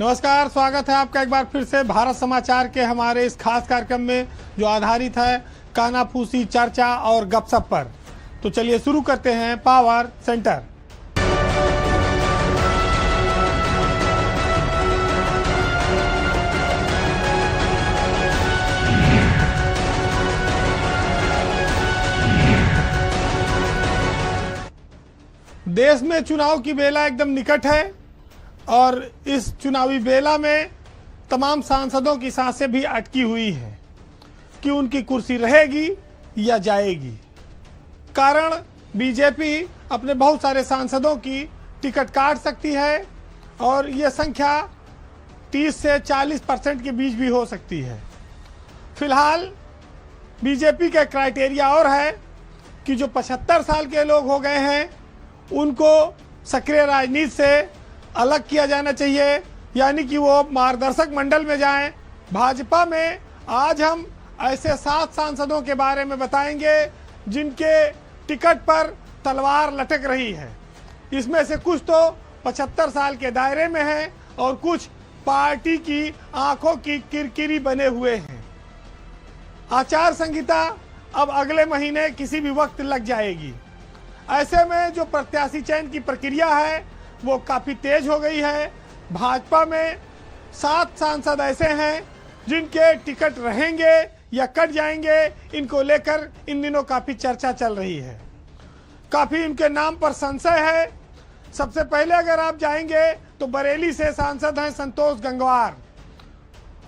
नमस्कार, स्वागत है आपका एक बार फिर से भारत समाचार के हमारे इस खास कार्यक्रम में जो आधारित है कानाफूसी चर्चा और गपशप पर। तो चलिए शुरू करते हैं पावर सेंटर। देश में चुनाव की बेला एकदम निकट है और इस चुनावी बेला में तमाम सांसदों की सांसें भी अटकी हुई हैं कि उनकी कुर्सी रहेगी या जाएगी। कारण बीजेपी अपने बहुत सारे सांसदों की टिकट काट सकती है और ये संख्या 30 से 40% के बीच भी हो सकती है। फिलहाल बीजेपी का क्राइटेरिया और है कि जो 75 साल के लोग हो गए हैं उनको सक्रिय राजनीति से अलग किया जाना चाहिए, यानी कि वो मार्गदर्शक मंडल में जाएं। भाजपा में आज हम ऐसे 7 सांसदों के बारे में बताएंगे जिनके टिकट पर तलवार लटक रही है। इसमें से कुछ तो 75 साल के दायरे में हैं और कुछ पार्टी की आंखों की किरकिरी बने हुए हैं। आचार संहिता अब अगले महीने किसी भी वक्त लग जाएगी। ऐसे में जो प्रत्याशी चयन की प्रक्रिया है वो काफ़ी तेज हो गई है। भाजपा में 7 सांसद ऐसे हैं जिनके टिकट रहेंगे या कट जाएंगे, इनको लेकर इन दिनों काफ़ी चर्चा चल रही है। काफ़ी इनके नाम पर संशय है। सबसे पहले अगर आप जाएंगे तो बरेली से सांसद हैं संतोष गंगवार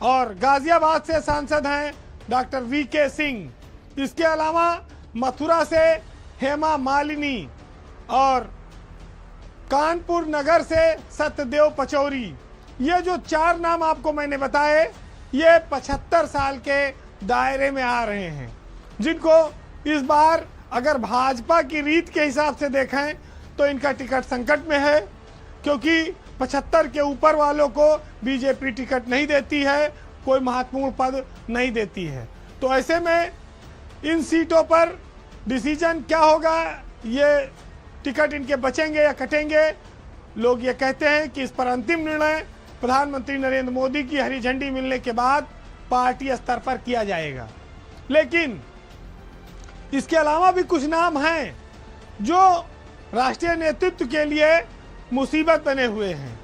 और गाजियाबाद से सांसद हैं डॉक्टर वीके सिंह। इसके अलावा मथुरा से हेमा मालिनी और कानपुर नगर से सत्यदेव पचौरी। ये जो 4 नाम आपको मैंने बताए ये 75 साल के दायरे में आ रहे हैं, जिनको इस बार अगर भाजपा की रीत के हिसाब से देखें तो इनका टिकट संकट में है, क्योंकि 75 के ऊपर वालों को बीजेपी टिकट नहीं देती है, कोई महत्वपूर्ण पद नहीं देती है। तो ऐसे में इन सीटों पर डिसीजन क्या होगा, ये टिकट इनके बचेंगे या कटेंगे। लोग ये कहते हैं कि इस पर अंतिम निर्णय प्रधानमंत्री नरेंद्र मोदी की हरी झंडी मिलने के बाद पार्टी स्तर पर किया जाएगा। लेकिन इसके अलावा भी कुछ नाम हैं जो राष्ट्रीय नेतृत्व के लिए मुसीबत बने हुए हैं,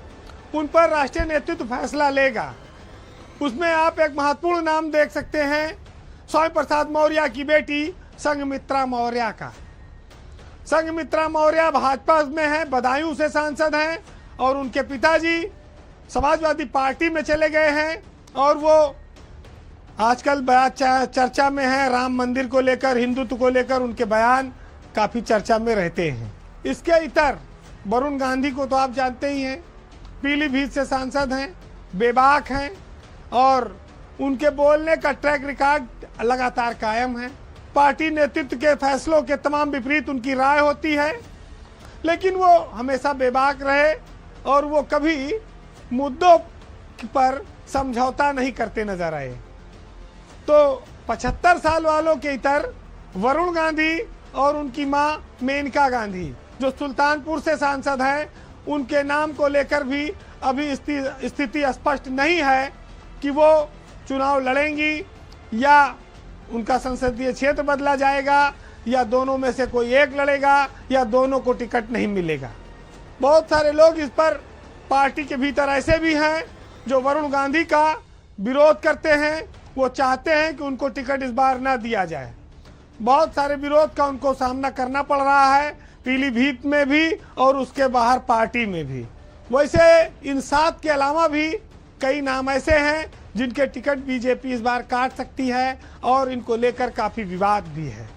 उन पर राष्ट्रीय नेतृत्व फैसला लेगा। उसमें आप एक महत्वपूर्ण नाम देख सकते हैं स्वामी प्रसाद मौर्य की बेटी संघमित्रा मौर्य का। संघमित्रा मौर्य भाजपा में हैं, बदायूं से सांसद हैं और उनके पिताजी समाजवादी पार्टी में चले गए हैं और वो आजकल बयान चर्चा में हैं। राम मंदिर को लेकर, हिंदुत्व को लेकर उनके बयान काफ़ी चर्चा में रहते हैं। इसके इतर वरुण गांधी को तो आप जानते ही हैं, पीलीभीत से सांसद हैं, बेबाक हैं और उनके बोलने का ट्रैक रिकॉर्ड लगातार कायम है। पार्टी नेतृत्व के फैसलों के तमाम विपरीत उनकी राय होती है, लेकिन वो हमेशा बेबाक रहे और वो कभी मुद्दों पर समझौता नहीं करते नजर आए। तो 75 साल वालों के इतर वरुण गांधी और उनकी मां मेनका गांधी जो सुल्तानपुर से सांसद हैं, उनके नाम को लेकर भी अभी स्थिति स्पष्ट नहीं है कि वो चुनाव लड़ेंगी या उनका संसदीय क्षेत्र बदला जाएगा या दोनों में से कोई एक लड़ेगा या दोनों को टिकट नहीं मिलेगा। बहुत सारे लोग इस पर पार्टी के भीतर ऐसे भी हैं जो वरुण गांधी का विरोध करते हैं। वो चाहते हैं कि उनको टिकट इस बार ना दिया जाए। बहुत सारे विरोध का उनको सामना करना पड़ रहा है, पीलीभीत में भी और उसके बाहर पार्टी में भी। वैसे इन 7 के अलावा भी कई नाम ऐसे हैं जिनके टिकट बीजेपी इस बार काट सकती है और इनको लेकर काफ़ी विवाद भी है।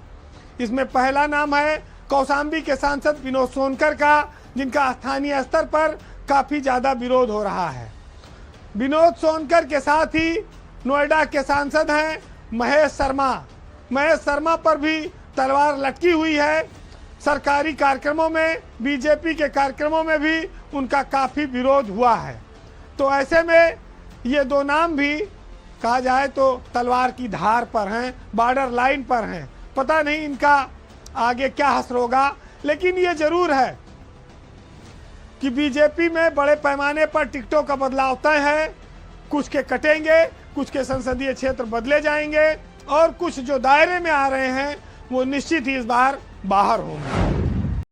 इसमें पहला नाम है कौशाम्बी के सांसद विनोद सोनकर का, जिनका स्थानीय स्तर पर काफ़ी ज़्यादा विरोध हो रहा है। विनोद सोनकर के साथ ही नोएडा के सांसद हैं महेश शर्मा। महेश शर्मा पर भी तलवार लटकी हुई है। सरकारी कार्यक्रमों में, बीजेपी के कार्यक्रमों में भी उनका काफ़ी विरोध हुआ है। तो ऐसे में ये 2 नाम भी कहा जाए तो तलवार की धार पर हैं, बॉर्डर लाइन पर हैं। पता नहीं इनका आगे क्या हश्र होगा, लेकिन ये जरूर है कि बीजेपी में बड़े पैमाने पर टिकटों का बदलाव तय है। कुछ के कटेंगे, कुछ के संसदीय क्षेत्र बदले जाएंगे और कुछ जो दायरे में आ रहे हैं वो निश्चित ही इस बार बाहर होंगे।